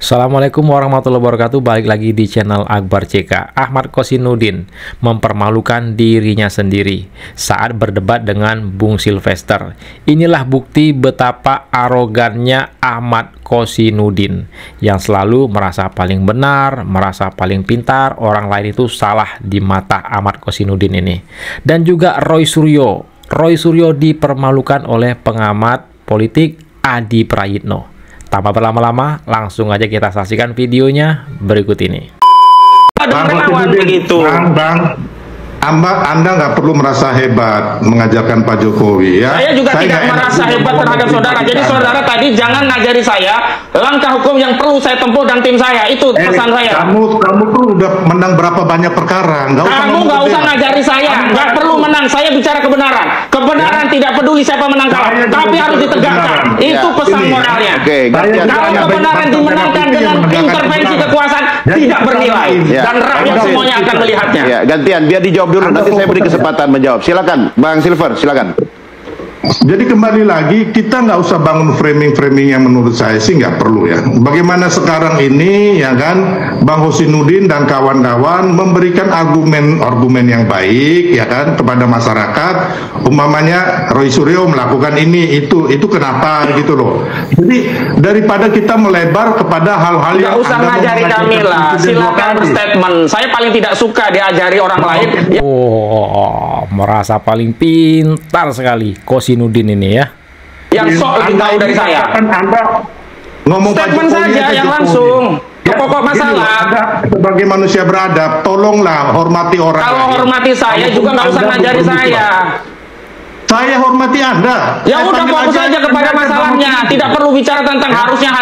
Assalamualaikum warahmatullahi wabarakatuh. Balik lagi di channel Akbar CK. Ahmad Kosinudin mempermalukan dirinya sendiri saat berdebat dengan Bung Sylvester. Inilah bukti betapa arogannya Ahmad Kosinudin yang selalu merasa paling benar, merasa paling pintar, orang lain itu salah di mata Ahmad Kosinudin ini. Dan juga Roy Suryo. Roy Suryo dipermalukan oleh pengamat politik Adi Prayitno. Tanpa berlama-lama, langsung aja kita saksikan videonya berikut ini. Anda nggak perlu merasa hebat mengajarkan Pak Jokowi, ya. Saya juga tidak merasa hebat terhadap saudara. Jadi saudara tadi jangan ngajari saya langkah hukum yang perlu saya tempuh dan tim saya. Itu pesan saya. Kamu tuh udah menang berapa banyak perkara? Kamu nggak usah ngajari saya. Nggak perlu menang. Saya bicara kebenaran. Kebenaran tidak peduli siapa menang kalah, tapi harus ditegakkan. Itu pesan moralnya. Kalau kebenaran dimenangkan dengan intervensi kekuasaan tidak bernilai dan rakyat semuanya akan melihatnya. Ya, gantian biar dijawab dulu, nanti saya beri kesempatan menjawab. Silakan, Bang Silver, silakan. Jadi kembali lagi, kita nggak usah bangun framing-framing yang menurut saya sih nggak perlu, ya. Bagaimana sekarang ini, ya kan, Bang Kosinudin dan kawan-kawan memberikan argumen yang baik, ya kan, kepada masyarakat. Umpamanya Roy Suryo melakukan ini, itu kenapa gitu loh. Jadi daripada kita melebar kepada hal-hal yang nggak usah ngajari kami lah, silakan berstatement. Saya paling tidak suka diajari orang lain. Oh, merasa paling pintar sekali Kosinudin ini, ya. Yang sok lebih tahu dari saya. Anda ngomong statement saja yang langsung ke pokok masalah. Sebagai manusia beradab, tolonglah hormati orang. Kalau hormati saya juga nggak usah ngajari saya. Saya hormati Anda. Ya udah fokus saja kepada masalahnya. Tidak perlu bicara tentang harusnya.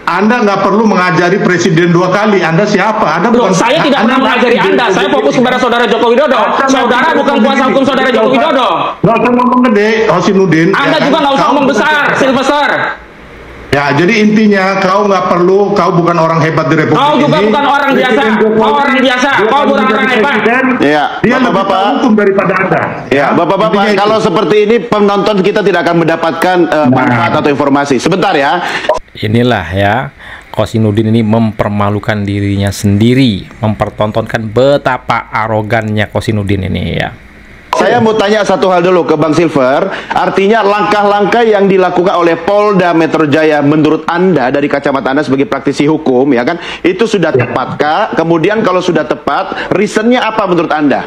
Anda nggak perlu mengajari presiden 2 kali. Anda siapa? Loh, saya tidak pernah mengajari Anda. Saya fokus kepada saudara Joko Widodo. Saudara bukan kuasa hukum saudara Joko Widodo. Nggak usah ngomong gede, Kosinudin. Anda juga nggak usah ngomong besar, Sylvester. Ya, jadi intinya kau nggak perlu, kau bukan orang hebat di Republik ini. Kau juga bukan orang biasa. Kau orang biasa. Kau bukan orang hebat. Ya, dia lebih tahu hukum daripada Anda. Ya, Bapak-bapak, kalau seperti ini penonton kita tidak akan mendapatkan manfaat atau informasi. Sebentar ya. Inilah ya, Kosinudin ini mempermalukan dirinya sendiri, mempertontonkan betapa arogannya Kosinudin ini, ya. Saya mau tanya satu hal dulu ke Bang Silver. Artinya langkah-langkah yang dilakukan oleh Polda Metro Jaya menurut Anda dari kacamata Anda sebagai praktisi hukum, ya kan, itu sudah tepatkah? Kemudian kalau sudah tepat, reasonnya apa menurut Anda?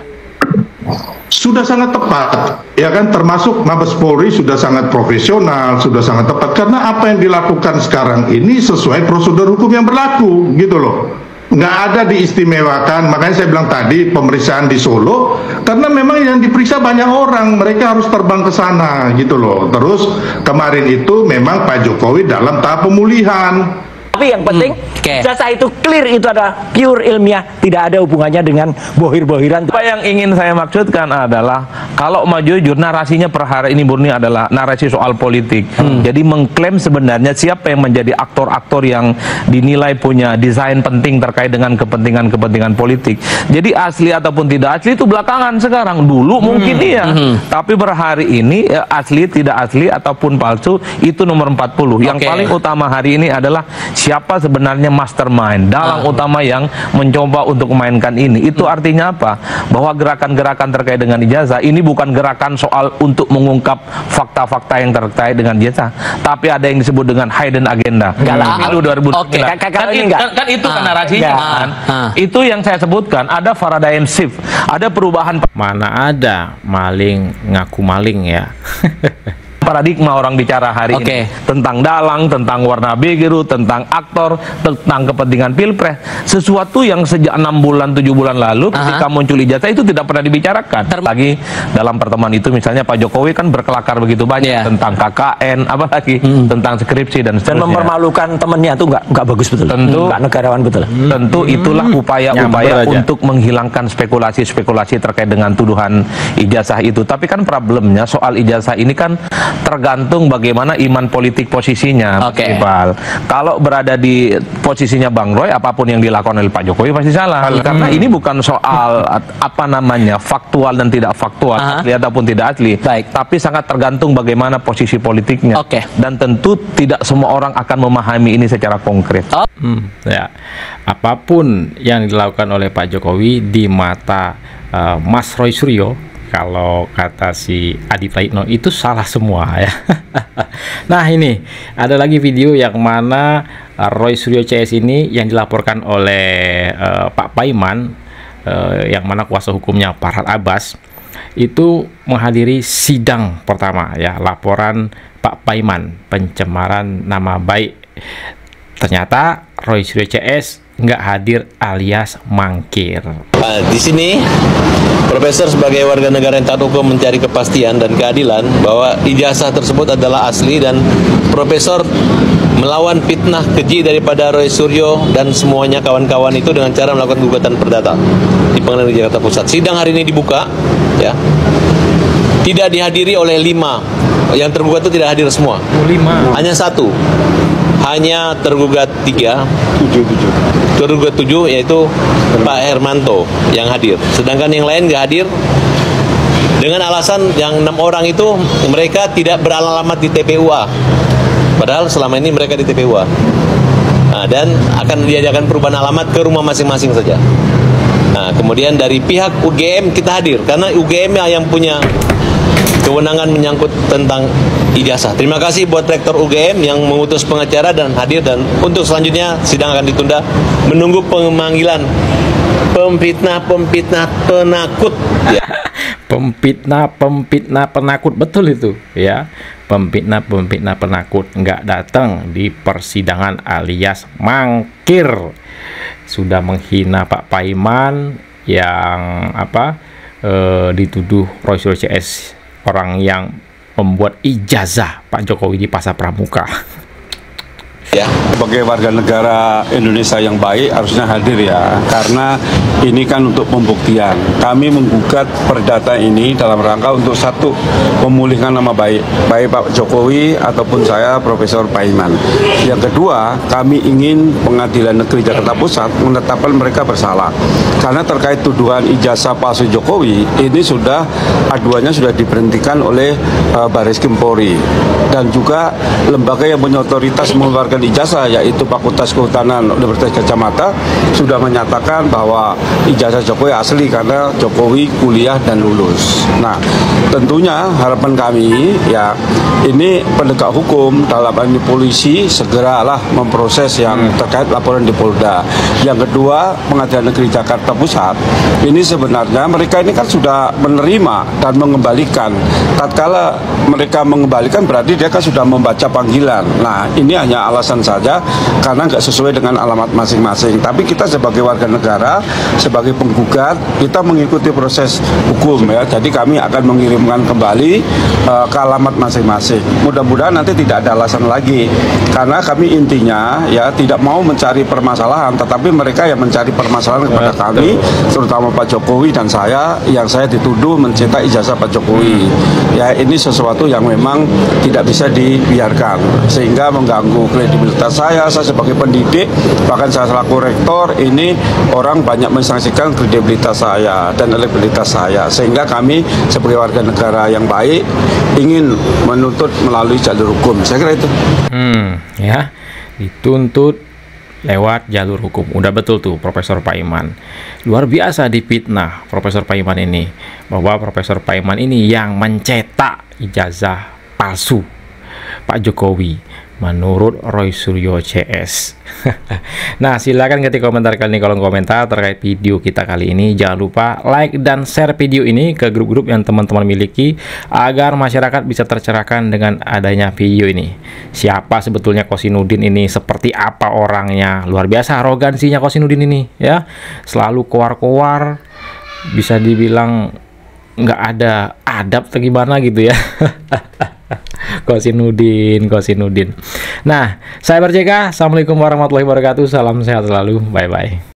Sudah sangat tepat, ya kan, termasuk Mabes Polri sudah sangat profesional, sudah sangat tepat, karena apa yang dilakukan sekarang ini sesuai prosedur hukum yang berlaku, gitu loh. Nggak ada diistimewakan. Makanya saya bilang tadi pemeriksaan di Solo, karena memang yang diperiksa banyak orang, mereka harus terbang ke sana gitu loh. Terus kemarin itu memang Pak Jokowi dalam tahap pemulihan. Tapi yang penting jasa itu clear, itu ada pure ilmiah, tidak ada hubungannya dengan bohir-bohiran. Apa yang ingin saya maksudkan adalah kalau mau jujur, narasinya per hari ini murni adalah narasi soal politik. Jadi mengklaim sebenarnya siapa yang menjadi aktor-aktor yang dinilai punya desain penting terkait dengan kepentingan-kepentingan politik. Jadi asli ataupun tidak asli itu belakangan sekarang. Dulu mungkin iya, tapi per hari ini asli, tidak asli ataupun palsu itu nomor 40. Yang paling utama hari ini adalah siapa sebenarnya mastermind, dalang utama yang mencoba untuk memainkan ini. Itu artinya apa? Bahwa gerakan-gerakan terkait dengan ijazah ini bukan gerakan soal untuk mengungkap fakta-fakta yang terkait dengan ijazah, tapi ada yang disebut dengan hidden agenda. Pemilu 2009. Kan itu kan narasinya kan. Itu yang saya sebutkan, ada paradigm shift, ada perubahan. Mana ada maling ngaku maling, ya. Paradigma orang bicara hari ini tentang dalang, tentang warna biru, tentang aktor, tentang kepentingan pilpres, sesuatu yang sejak 6 bulan 7 bulan lalu ketika muncul ijazah itu tidak pernah dibicarakan. Lagi dalam pertemuan itu misalnya Pak Jokowi kan berkelakar begitu banyak tentang KKN, apalagi tentang skripsi dan seterusnya. Dan mempermalukan temennya itu nggak bagus betul. Tentu nggak negarawan betul. Tentu itulah upaya-upaya untuk menghilangkan spekulasi-spekulasi terkait dengan tuduhan ijazah itu. Tapi kan problemnya soal ijazah ini kan tergantung bagaimana iman politik posisinya. Oke. Iqbal. Kalau berada di posisinya Bang Roy, apapun yang dilakukan oleh Pak Jokowi pasti salah. Karena ini bukan soal apa namanya faktual dan tidak faktual, asli ataupun tidak asli. Baik. Tapi sangat tergantung bagaimana posisi politiknya. Oke. Dan tentu tidak semua orang akan memahami ini secara konkret. Ya, apapun yang dilakukan oleh Pak Jokowi di mata Mas Roy Suryo, kalau kata si Adi Praitno, itu salah semua ya. Nah, ini ada lagi video yang mana Roy Suryo CS ini yang dilaporkan oleh Pak Paiman, yang mana kuasa hukumnya Farhad Abbas itu menghadiri sidang pertama ya, laporan Pak Paiman pencemaran nama baik. Ternyata Roy Suryo CS nggak hadir alias mangkir. Nah, di sini Profesor sebagai warga negara yang taat hukum mencari kepastian dan keadilan bahwa ijazah tersebut adalah asli, dan Profesor melawan fitnah keji daripada Roy Suryo dan semuanya kawan-kawan itu dengan cara melakukan gugatan perdata di Pengadilan Negeri Jakarta Pusat. Sidang hari ini dibuka, ya, tidak dihadiri oleh 5 yang tergugat itu, tidak hadir semua. 5. Hanya 1. Hanya tergugat 3, tergugat 7, yaitu Pak Hermanto yang hadir. Sedangkan yang lain nggak hadir dengan alasan yang 6 orang itu mereka tidak beralamat di TPUA. Padahal selama ini mereka di TPUA. Nah, dan akan diadakan perubahan alamat ke rumah masing-masing saja. Nah, kemudian dari pihak UGM kita hadir karena UGM yang punya kewenangan menyangkut tentang ijazah. Terima kasih buat Rektor UGM yang mengutus pengacara dan hadir, dan untuk selanjutnya sidang akan ditunda menunggu pemanggilan pemfitnah penakut. Ya. Pemfitnah penakut, betul itu ya. Pemfitnah penakut nggak datang di persidangan alias mangkir. Sudah menghina Pak Paiman yang dituduh Roy Suryo CS, orang yang membuat ijazah Pak Jokowi di Pasar Pramuka. Ya. Sebagai warga negara Indonesia yang baik harusnya hadir ya, karena ini kan untuk pembuktian. Kami menggugat perdata ini dalam rangka untuk satu, memulihkan nama baik Pak Jokowi ataupun saya Profesor Paiman. Yang kedua, kami ingin Pengadilan Negeri Jakarta Pusat menetapkan mereka bersalah karena terkait tuduhan ijazah palsu Jokowi ini sudah aduannya sudah diberhentikan oleh Barreskrim Polri, dan juga lembaga yang punya otoritas mengeluarkan ijazah yaitu Fakultas Kehutanan Universitas Gadjah Mada sudah menyatakan bahwa ijazah Jokowi asli karena Jokowi kuliah dan lulus. Nah, tentunya harapan kami ya, ini penegak hukum dalam hal ini polisi segeralah memproses yang terkait laporan di Polda. Yang kedua, Pengadilan Negeri Jakarta Pusat ini sebenarnya mereka ini kan sudah menerima dan mengembalikan. Tatkala mereka mengembalikan berarti dia kan sudah membaca panggilan. Nah, ini hanya alasan saja karena nggak sesuai dengan alamat masing-masing. Tapi kita sebagai warga negara, sebagai penggugat, kita mengikuti proses hukum ya. Jadi kami akan mengirimkan kembali ke alamat masing-masing. Mudah-mudahan nanti tidak ada alasan lagi, karena kami intinya ya tidak mau mencari permasalahan, tetapi mereka yang mencari permasalahan kepada kami, terutama Pak Jokowi dan saya, yang saya dituduh mencetak ijazah Pak Jokowi. Ya, ini sesuatu yang memang tidak bisa dibiarkan sehingga mengganggu kredibilitas saya sebagai pendidik, bahkan saya selaku rektor, ini orang banyak mensanksikan kredibilitas saya dan elektabilitas saya, sehingga kami sebagai warga negara yang baik ingin menuntut melalui jalur hukum. Saya kira itu. Ya, dituntut lewat jalur hukum. Udah betul tuh Profesor Paiman. Luar biasa difitnah Profesor Paiman ini, bahwa Profesor Paiman ini yang mencetak ijazah palsu Pak Jokowi menurut Roy Suryo CS. Nah, silakan ketik komentar kalian di kolom komentar terkait video kita kali ini. Jangan lupa like dan share video ini ke grup-grup yang teman-teman miliki agar masyarakat bisa tercerahkan dengan adanya video ini. Siapa sebetulnya Kosinudin ini, seperti apa orangnya? Luar biasa arogansinya Kosinudin ini ya. Selalu koar-koar, bisa dibilang nggak ada adab atau gimana gitu ya. Kosinudin. Nah, saya Akbar JK. Assalamualaikum warahmatullahi wabarakatuh. Salam sehat selalu. Bye-bye.